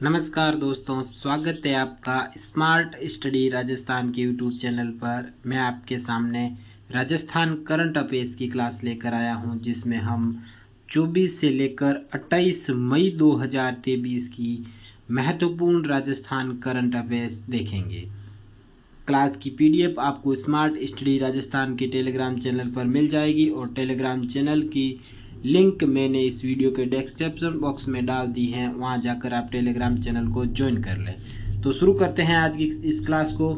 नमस्कार दोस्तों, स्वागत है आपका स्मार्ट स्टडी राजस्थान के यूट्यूब चैनल पर। मैं आपके सामने राजस्थान करंट अफेयर्स की क्लास लेकर आया हूं, जिसमें हम 24 से लेकर 28 मई 2023 की महत्वपूर्ण राजस्थान करंट अफेयर्स देखेंगे। क्लास की पीडीएफ आपको स्मार्ट स्टडी राजस्थान के टेलीग्राम चैनल पर मिल जाएगी और टेलीग्राम चैनल की लिंक मैंने इस वीडियो के डिस्क्रिप्शन बॉक्स में डाल दी है, वहां जाकर आप टेलीग्राम चैनल को ज्वाइन कर लें। तो शुरू करते हैं आज की इस क्लास को।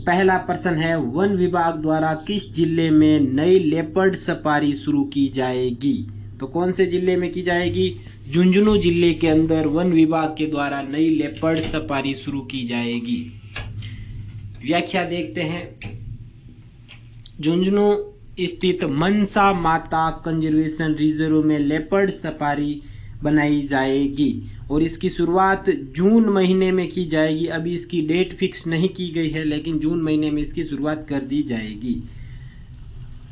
पहला प्रश्न है, वन विभाग द्वारा किस जिले में नई लेपर्ड सफारी शुरू की जाएगी? तो कौन से जिले में की जाएगी? झुंझुनू जिले के अंदर वन विभाग के द्वारा नई लेपर्ड सफारी शुरू की जाएगी। व्याख्या देखते हैं। झुंझुनू स्थित मनसा माता कंजर्वेशन रिजर्व में लेपर्ड सफारी बनाई जाएगी और इसकी शुरुआत जून महीने में की जाएगी। अभी इसकी डेट फिक्स नहीं की गई है, लेकिन जून महीने में इसकी शुरुआत कर दी जाएगी।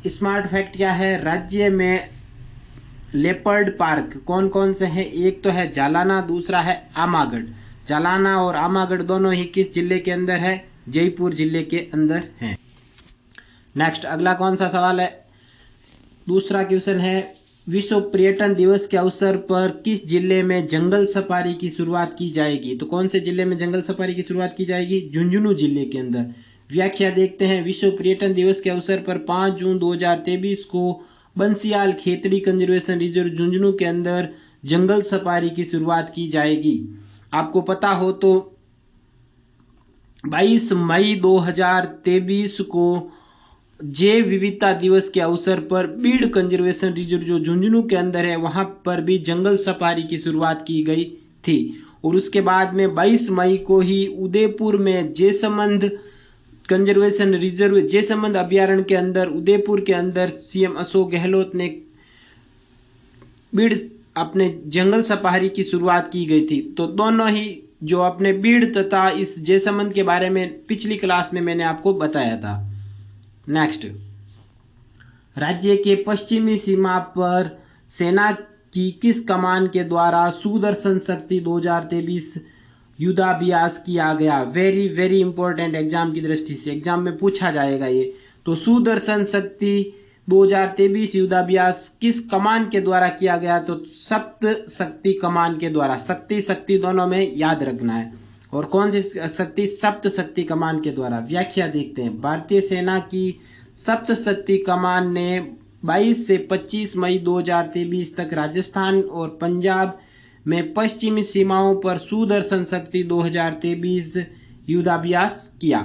स्मार्ट फैक्ट क्या है? राज्य में लेपर्ड पार्क कौन कौन से हैं? एक तो है जालाना, दूसरा है आमागढ़। जालाना और आमागढ़ दोनों ही किस जिले के अंदर है? जयपुर जिले के अंदर हैं। नेक्स्ट, अगला कौन सा सवाल है? दूसरा क्वेश्चन है, विश्व पर्यटन दिवस के अवसर पर किस जिले में जंगल सफारी की शुरुआत की जाएगी? तो कौन से जिले में जंगल सफारी की शुरुआत की जाएगी? झुंझुनू जिले के अंदर। व्याख्या देखते हैं। विश्व पर्यटन दिवस के अवसर पर 5 जून 2023 को बंसियाल खेतड़ी कंजर्वेशन रिजर्व झुंझुनू के अंदर जंगल सफारी की शुरुआत की जाएगी। आपको पता हो तो 22 मई 2023 को जैव विविधता दिवस के अवसर पर बीड़ कंजर्वेशन रिजर्व जो झुंझुनू के अंदर है, वहां पर भी जंगल सफारी की शुरुआत की गई थी। और उसके बाद में 22 मई को ही उदयपुर में जैसमंद कंजर्वेशन रिजर्व, जैसमंद अभ्यारण्य के अंदर, उदयपुर के अंदर सीएम अशोक गहलोत ने बीड़ अपने जंगल सफारी की शुरुआत की गई थी। तो दोनों ही जो अपने बीड़ तथा इस जैसमंद के बारे में पिछली क्लास में मैंने आपको बताया था। नेक्स्ट, राज्य के पश्चिमी सीमा पर सेना की किस कमान के द्वारा सुदर्शन शक्ति 2023 युद्धाभ्यास किया गया? वेरी वेरी इंपॉर्टेंट एग्जाम की दृष्टि से, एग्जाम में पूछा जाएगा ये। तो सुदर्शन शक्ति 2023 युद्धाभ्यास किस कमान के द्वारा किया गया? तो सप्त शक्ति कमान के द्वारा। शक्ति शक्ति दोनों में याद रखना है। और कौन सी शक्ति? सप्त शक्ति कमान के द्वारा। व्याख्या देखते हैं। भारतीय सेना की सप्त शक्ति कमान ने 22 से 25 मई 2023 तक राजस्थान और पंजाब में पश्चिमी सीमाओं पर सुदर्शन शक्ति 2023 युद्धाभ्यास किया।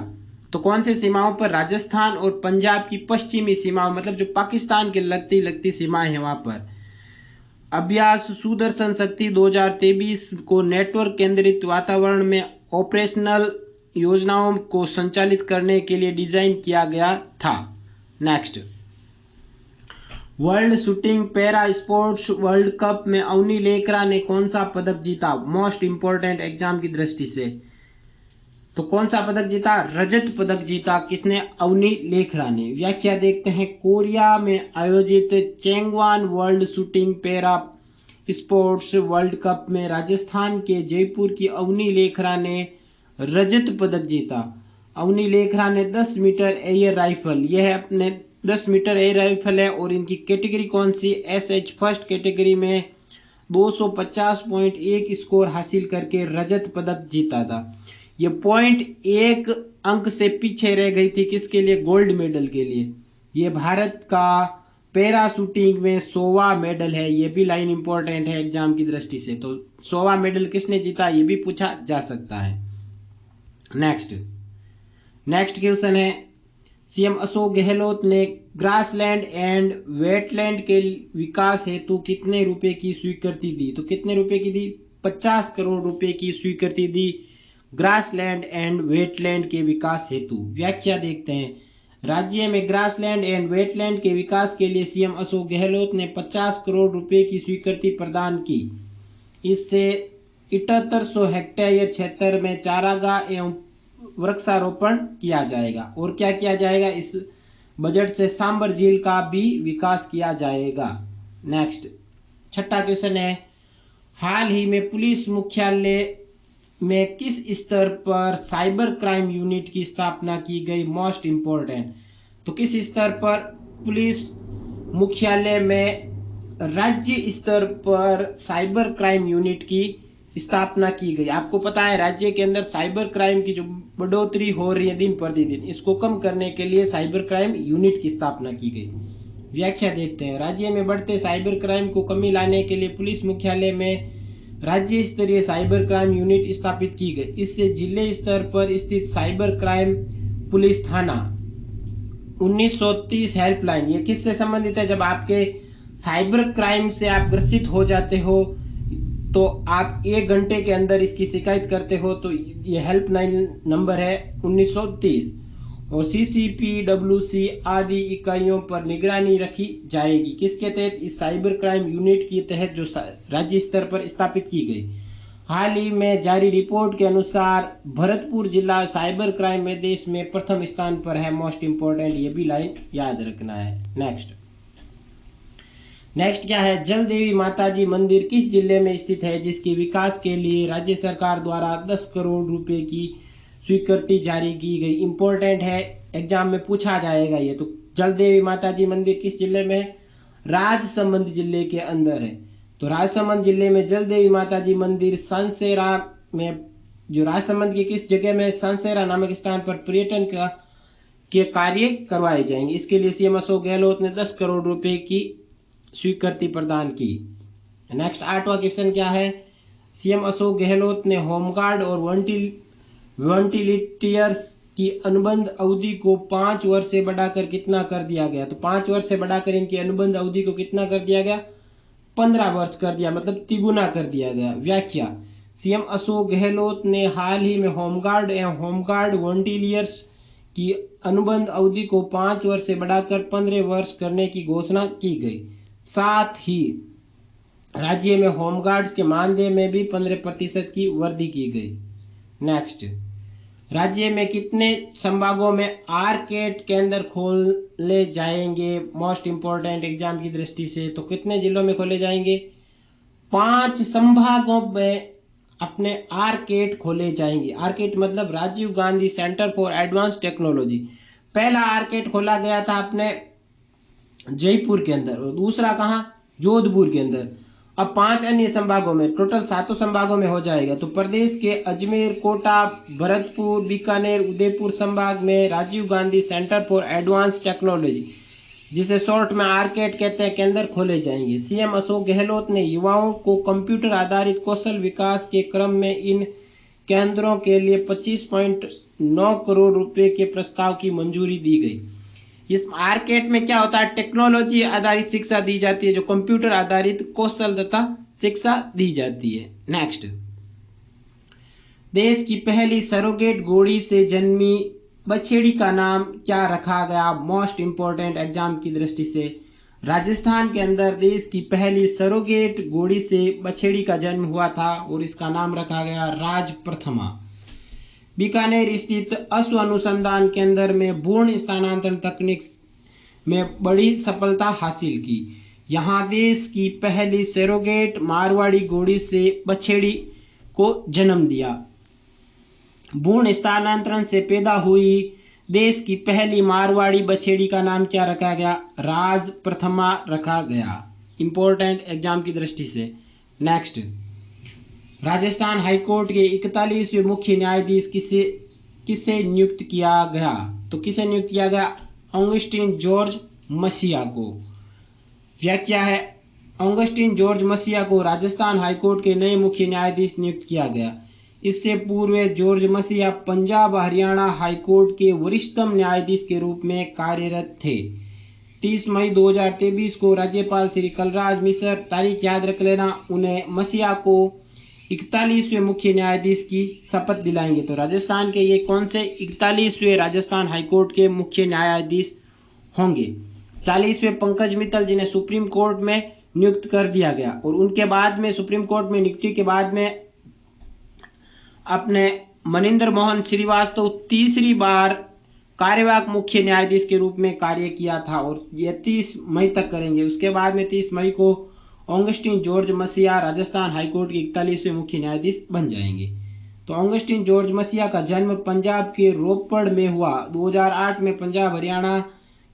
तो कौन सी सीमाओं पर? राजस्थान और पंजाब की पश्चिमी सीमाओं, मतलब जो पाकिस्तान के लगती लगती सीमाएं हैं, वहां पर अभ्यास सुदर्शन शक्ति 2023 को नेटवर्क केंद्रित वातावरण में ऑपरेशनल योजनाओं को संचालित करने के लिए डिजाइन किया गया था। Next, world shooting para sports world cup में अवनी लेखरा ने कौन सा पदक जीता? मोस्ट इंपोर्टेंट एग्जाम की दृष्टि से। तो कौन सा पदक जीता? रजत पदक जीता। किसने? अवनी लेखरा ने। व्याख्या देखते हैं। कोरिया में आयोजित Changwon world shooting para sports world cup में राजस्थान के जयपुर की अवनी लेखरा ने रजत पदक जीता। अवनी लेखरा ने 10 मीटर एयर राइफल, यह अपने 10 मीटर एयर राइफल है और इनकी कैटेगरी कौन सी? एसएच फर्स्ट कैटेगरी में 250.1 स्कोर हासिल करके रजत पदक जीता था। ये 0.1 अंक से पीछे रह गई थी। किसके लिए? गोल्ड मेडल के लिए। ये भारत का पैरा शूटिंग में 100वां मेडल है। ये भी लाइन इंपॉर्टेंट है एग्जाम की दृष्टि से। तो 100वां मेडल किसने जीता? ये भी पूछा जा सकता है। नेक्स्ट क्वेश्चन है, सीएम अशोक गहलोत ने ग्रासलैंड एंड वेटलैंड के विकास हेतु कितने रुपए की स्वीकृति दी? तो कितने रुपए की दी? 50 करोड़ रुपए की स्वीकृति दी ग्रासलैंड एंड वेटलैंड के विकास हेतु। व्याख्या देखते हैं। राज्य में ग्रासलैंड एंड वेटलैंड के विकास के लिए सीएम अशोक गहलोत ने 50 करोड़ रुपए की स्वीकृति प्रदान की। इससे 7800 हेक्टेयर क्षेत्र में चारागाह एवं वृक्षारोपण किया जाएगा। और क्या किया जाएगा? इस बजट से सांबर झील का भी विकास किया जाएगा। नेक्स्ट, छठा क्वेश्चन है, हाल ही में पुलिस मुख्यालय में किस स्तर पर साइबर क्राइम यूनिट की स्थापना की गई? Most important. तो किस स्तर पर पुलिस मुख्यालय में राज्य स्तर पर साइबर क्राइम यूनिट की स्थापना की गई? आपको पता है राज्य के अंदर साइबर क्राइम की जो बढ़ोतरी हो रही है दिन प्रतिदिन, इसको कम करने के लिए साइबर क्राइम यूनिट की स्थापना की गई। व्याख्या देखते हैं। राज्य में बढ़ते साइबर क्राइम को कमी लाने के लिए पुलिस मुख्यालय में राज्य स्तरीय साइबर क्राइम यूनिट स्थापित की गई। इससे जिले स्तर पर स्थित साइबर क्राइम पुलिस थाना 1930 हेल्पलाइन, ये किससे संबंधित है? जब आपके साइबर क्राइम से आप ग्रसित हो जाते हो तो आप 1 घंटे के अंदर इसकी शिकायत करते हो, तो ये हेल्पलाइन नंबर है 1930। और CCPWC आदि इकाइयों पर निगरानी रखी जाएगी। किसके तहत? इस साइबर क्राइम यूनिट के तहत जो राज्य स्तर पर स्थापित की गई। हाल ही में जारी रिपोर्ट के अनुसार भरतपुर जिला साइबर क्राइम में देश में प्रथम स्थान पर है। मोस्ट इंपोर्टेंट, ये भी लाइन याद रखना है। नेक्स्ट क्या है? जल देवी माताजी मंदिर किस जिले में स्थित है, जिसके विकास के लिए राज्य सरकार द्वारा 10 करोड़ रुपए की स्वीकृति जारी की गई? इंपॉर्टेंट है, एग्जाम में पूछा जाएगा ये। तो जल देवी माताजी मंदिर किस जिले में है? राजसमंद जिले के अंदर है। तो राजसमंद जिले में जल देवी माताजी मंदिर सनसेरा में, जो राजसमंद की किस जगह में? सनसेरा नामक स्थान पर पर्यटन के कार्य करवाए जाएंगे। इसके लिए सीएम अशोक गहलोत ने 10 करोड़ रुपए की स्वीकृति प्रदान की। नेक्स्ट 8वां क्वेश्चन क्या है? सीएम अशोक गहलोत ने होमगार्ड और वॉलंटियर्स की अनुबंध अवधि को 5 वर्ष से बढ़ाकर कितना कर दिया गया? तो 5 वर्ष से बढ़ाकर इनकी अनुबंध अवधि को कितना कर दिया गया? 15 वर्ष कर दिया, मतलब तिगुना कर दिया गया। व्याख्या, सीएम अशोक गहलोत ने हाल ही में होमगार्ड एवं होमगार्ड वॉलंटियर्स की अनुबंध अवधि को 5 वर्ष से बढ़ाकर 15 वर्ष करने की घोषणा की गई। साथ ही राज्य में होमगार्ड्स के मानदेय में भी 15% की वृद्धि की गई। नेक्स्ट, राज्य में कितने संभागों में आर्केड केंद्र खोले जाएंगे? मोस्ट इंपोर्टेंट एग्जाम की दृष्टि से। तो कितने जिलों में खोले जाएंगे? 5 संभागों में अपने आर्केड खोले जाएंगे। आर्केड मतलब Rajiv Gandhi center for advance technology. पहला आर्केड खोला गया था अपने जयपुर के अंदर और दूसरा कहां? जोधपुर के अंदर। अब 5 अन्य संभागों में, टोटल 7 संभागों में हो जाएगा। तो प्रदेश के अजमेर, कोटा, भरतपुर, बीकानेर, उदयपुर संभाग में Rajiv Gandhi center for advance technology, जिसे शॉर्ट में आर्केड कहते हैं, केंद्र खोले जाएंगे। सीएम अशोक गहलोत ने युवाओं को कंप्यूटर आधारित कौशल विकास के क्रम में इन केंद्रों के लिए 25.9 करोड़ रुपए के प्रस्ताव की मंजूरी दी गई। इस आर्केड में क्या होता है? टेक्नोलॉजी आधारित शिक्षा दी जाती है, जो कंप्यूटर आधारित कौशल तथा शिक्षा दी जाती है। नेक्स्ट, देश की पहली सरोगेट घोड़ी से जन्मी बछेड़ी का नाम क्या रखा गया? मोस्ट इंपोर्टेंट एग्जाम की दृष्टि से। राजस्थान के अंदर देश की पहली सरोगेट घोड़ी से बछेड़ी का जन्म हुआ था और इसका नाम रखा गया राज प्रथमा। बीकानेर स्थित अश्व अनुसंधान केंद्र में भ्रूण स्थानांतरण तकनीक में बड़ी सफलता हासिल की। यहां देश की पहली सरोगेट मारवाड़ी घोड़ी से बछेड़ी को जन्म दिया। भ्रूण स्थानांतरण से पैदा हुई देश की पहली मारवाड़ी बछेड़ी का नाम क्या रखा गया? राज प्रथमा रखा गया। इंपॉर्टेंट एग्जाम की दृष्टि से। नेक्स्ट, राजस्थान हाईकोर्ट के 41वें मुख्य न्यायाधीश किसे नियुक्त किया गया? तो किसे नियुक्त किया गया? ऑगस्टिन जॉर्ज मसीहा को। व्याख्या है, ऑगस्टिन जॉर्ज मसीहा को राजस्थान हाईकोर्ट के नए मुख्य न्यायाधीश नियुक्त किया गया। इससे पूर्व जॉर्ज मसीहा पंजाब हरियाणा हाईकोर्ट के वरिष्ठतम न्यायाधीश के रूप में कार्यरत थे। 30 मई 2023 को राज्यपाल श्री कलराज मिश्र, तारीख याद रख लेना, उन्हें मसीहा को 41वें मुख्य न्यायाधीश की शपथ दिलाएंगे। तो राजस्थान के ये कौन से 41वें राजस्थान हाईकोर्ट के मुख्य न्यायाधीश होंगे? 40वें पंकज मित्तल, जिन्हें सुप्रीम कोर्ट में नियुक्त कर दिया गया, और उनके बाद में सुप्रीम कोर्ट में नियुक्ति के बाद में अपने मनिंदर मोहन श्रीवास्तव तीसरी बार कार्यवाहक मुख्य न्यायाधीश के रूप में कार्य किया था और ये 30 मई तक करेंगे। उसके बाद में 30 मई को ऑगस्टिन जॉर्ज मसीहा राजस्थान हाईकोर्ट के 41वें मुख्य न्यायाधीश बन जाएंगे। तो ऑगस्टिन जॉर्ज मसीहा का जन्म पंजाब के रोपड़ में हुआ। 2008 में पंजाब हरियाणा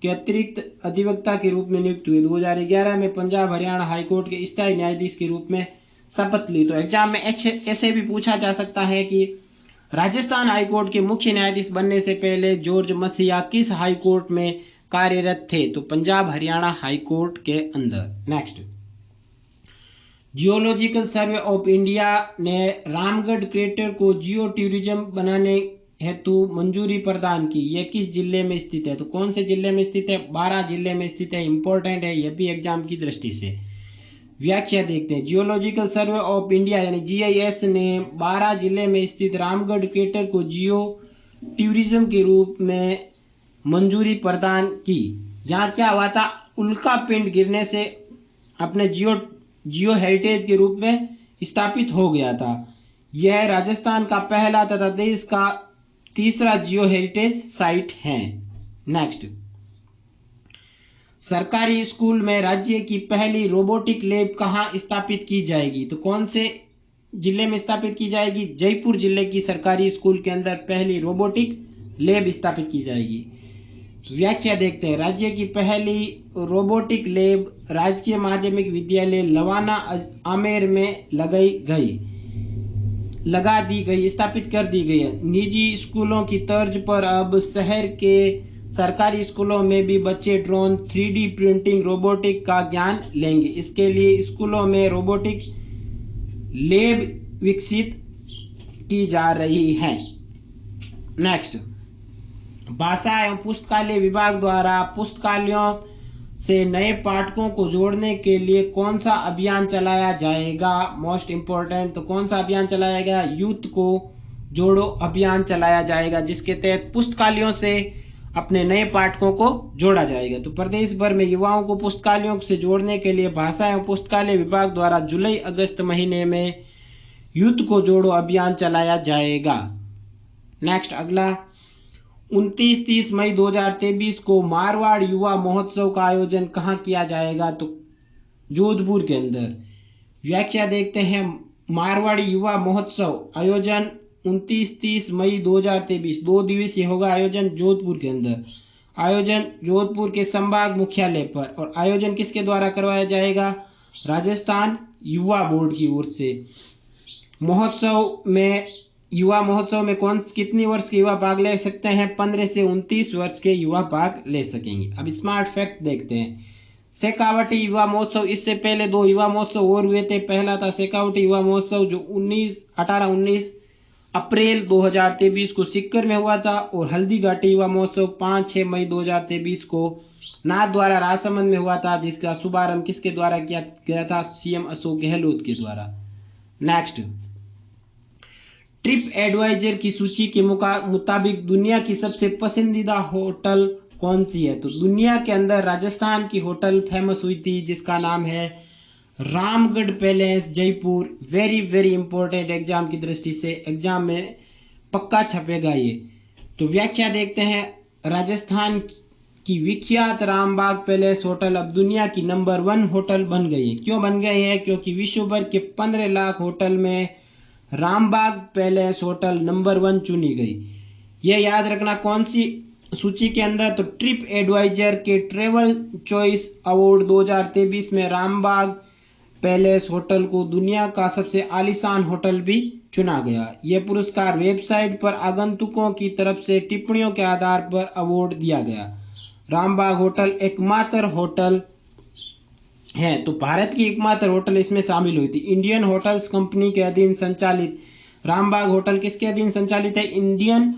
के अतिरिक्त अधिवक्ता के रूप में नियुक्त हुए। 2011 में पंजाब हरियाणा हाईकोर्ट के स्थायी न्यायाधीश के रूप में शपथ ली। तो एग्जाम में ऐसे भी पूछा जा सकता है कि राजस्थान हाईकोर्ट के मुख्य न्यायाधीश बनने से पहले जॉर्ज मसीहा किस हाईकोर्ट में कार्यरत थे? तो पंजाब हरियाणा हाईकोर्ट के अंदर। Next, geological survey of India ने रामगढ़ क्रेटर को जियो टूरिज्म बनाने हेतु मंजूरी प्रदान की। यह किस जिले में स्थित है? तो कौन से जिले में स्थित है? 12 जिले में स्थित है। इंपॉर्टेंट है यह भी एग्जाम की दृष्टि से। व्याख्या देखते हैं। जियोलॉजिकल सर्वे ऑफ इंडिया यानी जीआईएस ने 12 जिले में स्थित रामगढ़ क्रेटर को जियो टूरिज्म के रूप में मंजूरी प्रदान की। जहां क्या हुआ था, उल्का पिंड गिरने से अपने जियो हेरिटेज के रूप में स्थापित हो गया था। यह राजस्थान का पहला तथा देश का तीसरा जियो हेरिटेज साइट है। नेक्स्ट, सरकारी स्कूल में राज्य की पहली रोबोटिक लैब कहां स्थापित की जाएगी? तो कौन से जिले में स्थापित की जाएगी? जयपुर जिले की सरकारी स्कूल के अंदर पहली रोबोटिक लैब स्थापित की जाएगी। व्याख्या देखते हैं। राज्य की पहली रोबोटिक लैब राजकीय माध्यमिक विद्यालय लवाना आमेर में लगा दी गई, स्थापित कर दी गई है। निजी स्कूलों की तर्ज पर अब शहर के सरकारी स्कूलों में भी बच्चे ड्रोन, 3D प्रिंटिंग, रोबोटिक का ज्ञान लेंगे। इसके लिए स्कूलों में रोबोटिक लैब विकसित की जा रही है। नेक्स्ट, भाषा एवं पुस्तकालय विभाग द्वारा पुस्तकालयों से नए पाठकों को जोड़ने के लिए कौन सा अभियान चलाया जाएगा? Most important. तो कौन सा अभियान चलाया गया? यूथ को जोड़ो अभियान चलाया जाएगा, जिसके तहत पुस्तकालयों से अपने नए पाठकों को जोड़ा जाएगा। तो प्रदेश भर में युवाओं को पुस्तकालयों से जोड़ने के लिए भाषा एवं पुस्तकालय विभाग द्वारा जुलाई अगस्त महीने में यूथ को जोड़ो अभियान चलाया जाएगा। नेक्स्ट, अगला 29-30 मई 2023 को मारवाड़ युवा महोत्सव का आयोजन कहाँ किया जाएगा? तो जोधपुर के अंदर। व्याख्या देखते हैं। मारवाड़ी युवा महोत्सव आयोजन 29-30 मई 2023 2 दिवसीय होगा। आयोजन जोधपुर के अंदर। आयोजन जोधपुर के संभाग मुख्यालय पर। और आयोजन किसके द्वारा करवाया जाएगा? राजस्थान युवा बोर्ड की ओर से। युवा महोत्सव में कितनी वर्ष के युवा भाग ले सकते हैं? 15 से 29 वर्ष के युवा भाग ले सकेंगे। अब स्मार्ट फैक्ट देखते हैं। शेखावटी युवा महोत्सव, इससे पहले 2 युवा महोत्सव और हुए थे। पहला था शेखावटी युवा महोत्सव जो 18-19 अप्रैल 2023 को सीकर में हुआ था। और हल्दी घाटी युवा महोत्सव 5-6 मई 2023 को नाथद्वारा राजसमंद में हुआ था, जिसका शुभारंभ किसके द्वारा किया गया था? सीएम अशोक गहलोत के द्वारा। नेक्स्ट, ट्रिप एडवाइजर की सूची के मुताबिक दुनिया की सबसे पसंदीदा होटल कौन सी है? तो दुनिया के अंदर राजस्थान की होटल फेमस हुई थी, जिसका नाम है Ramgarh palace Jaipur. Very very important exam की दृष्टि से, एग्जाम में पक्का छपेगा ये। तो व्याख्या देखते हैं। राजस्थान की विख्यात रामबाग पैलेस होटल अब दुनिया की नंबर 1 होटल बन गई है। क्यों बन गई है? क्योंकि विश्व भर के 15 लाख होटल में रामबाग पैलेस होटल नंबर 1 चुनी गई। यह याद रखना कौन सी सूची के अंदर? तो ट्रिप एडवाइजर के ट्रेवल चॉइस अवार्ड 2023 में रामबाग पैलेस होटल को दुनिया का सबसे आलीशान होटल भी चुना गया। यह पुरस्कार वेबसाइट पर आगंतुकों की तरफ से टिप्पणियों के आधार पर अवार्ड दिया गया। रामबाग होटल एकमात्र होटल है। तो भारत की एकमात्र होटल इसमें शामिल हुई थी। इंडियन होटल्स कंपनी के अधीन संचालित रामबाग होटल किसके अधीन संचालित है? इंडियन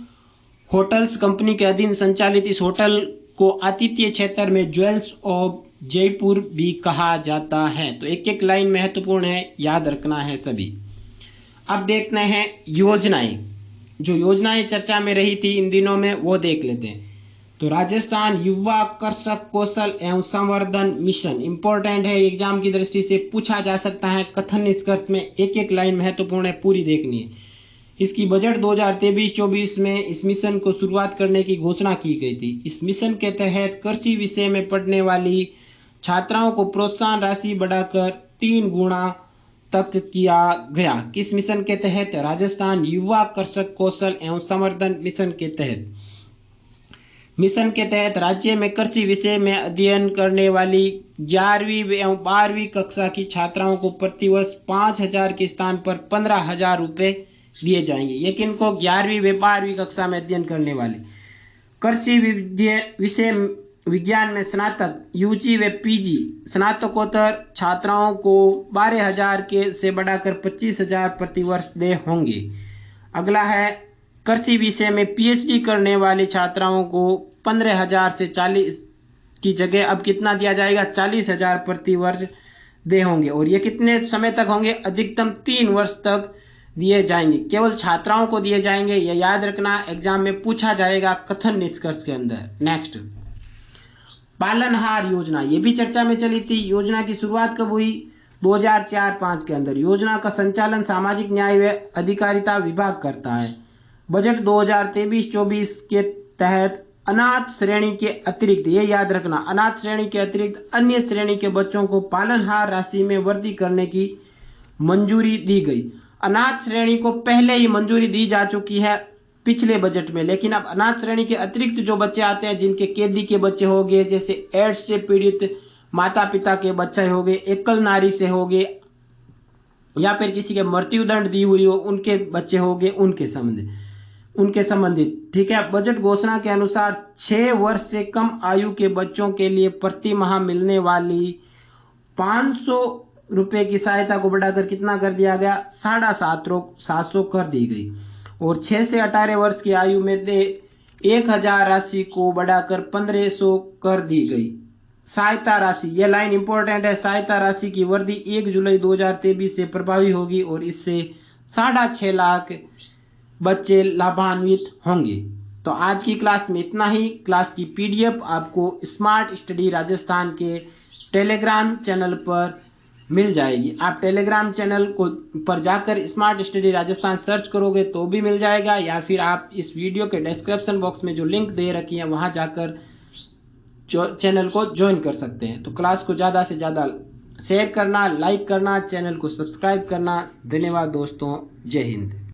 होटल्स कंपनी के अधीन संचालित इस होटल को आतिथ्य क्षेत्र में ज्वेल्स ऑफ जयपुर भी कहा जाता है। तो एक एक लाइन महत्वपूर्ण है, याद रखना है सभी। अब देखते हैं योजनाएं, जो योजनाएं चर्चा में रही थी इन दिनों में, वो देख लेते हैं। तो राजस्थान युवा कृषक कौशल एवं संवर्धन मिशन इंपॉर्टेंट है, एग्जाम की दृष्टि से पूछा जा सकता है। कथन निष्कर्ष में एक एक लाइन महत्वपूर्ण है, पूरी देखनी है। इसकी बजट 2023-24 में इस मिशन को शुरुआत करने की घोषणा की गई थी। इस मिशन के तहत कृषि विषय में पढ़ने वाली छात्राओं को प्रोत्साहन राशि बढ़ाकर 3 गुना तक किया गया। किस मिशन के तहत? राजस्थान युवा कृषक कौशल एवं संवर्धन मिशन के तहत। मिशन के तहत राज्य में कृषि विषय में अध्ययन करने वाली 11वीं एवं 12वीं कक्षा की छात्राओं को प्रतिवर्ष 5,000 के स्थान पर 15,000 रुपए दिए जाएंगे। ये किनको? 11वीं व 12वीं कक्षा में अध्ययन करने वाले कृषि विषय विज्ञान में स्नातक, यूजी व पीजी स्नातकोत्तर छात्राओं को 12,000 के से बढ़ाकर 25,000 प्रतिवर्ष दे होंगे। अगला है कृषि विषय में पीएचडी करने वाली छात्राओं को 15,000 से 40 की जगह अब कितना दिया जाएगा? 40,000 प्रतिवर्ष दे होंगे। और ये कितने समय तक होंगे? अधिकतम 3 वर्ष तक दिए जाएंगे। केवल छात्राओं को दिए जाएंगे, ये याद रखना, एग्जाम में पूछा जाएगा कथन निष्कर्ष के अंदर। नेक्स्ट, पालनहार योजना, ये भी चर्चा में चली थी। योजना की शुरुआत कब हुई? 2004-05 के अंदर। योजना का संचालन सामाजिक न्याय व अधिकारिता विभाग करता है। बजट 2023-24 के तहत अनाथ श्रेणी के अतिरिक्त, ये याद रखना, अनाथ श्रेणी के अतिरिक्त अन्य श्रेणी के बच्चों को पालनहार राशि में वृद्धि करने की मंजूरी दी गई। अनाथ श्रेणी को पहले ही मंजूरी दी जा चुकी है पिछले बजट में, लेकिन अब अनाथ श्रेणी के अतिरिक्त जो बच्चे आते हैं, जिनके कैदी के बच्चे हो गए, जैसे एड्स से पीड़ित माता पिता के बच्चे हो गए, एकल नारी से हो गए, या फिर किसी के मृत्युदंड दी हुई हो उनके बच्चे हो गए, उनके संबंधित, ठीक है। बजट घोषणा के अनुसार 6 वर्ष से कम आयु के बच्चों के लिए प्रति माह मिलने वाली 500 रुपए की सहायता को बढ़ाकर कितना कर दिया गया? 750 कर दी गई। और 6 से 18 वर्ष की आयु में 1,000 राशि को बढ़ाकर 1,500 कर दी गई। सहायता राशि, यह लाइन इंपॉर्टेंट है, सहायता राशि की वृद्धि 1 जुलाई 2023 से प्रभावी होगी और इससे 6.5 लाख बच्चे लाभान्वित होंगे। तो आज की क्लास में इतना ही। क्लास की पीडीएफ आपको स्मार्ट स्टडी राजस्थान के टेलीग्राम चैनल पर मिल जाएगी। आप टेलीग्राम चैनल को पर जाकर स्मार्ट स्टडी राजस्थान सर्च करोगे तो भी मिल जाएगा, या फिर आप इस वीडियो के डिस्क्रिप्शन बॉक्स में जो लिंक दे रखी है वहां जाकर चैनल को ज्वाइन कर सकते हैं। तो क्लास को ज्यादा से ज्यादा शेयर करना, लाइक करना, चैनल को सब्सक्राइब करना। धन्यवाद दोस्तों, जय हिंद।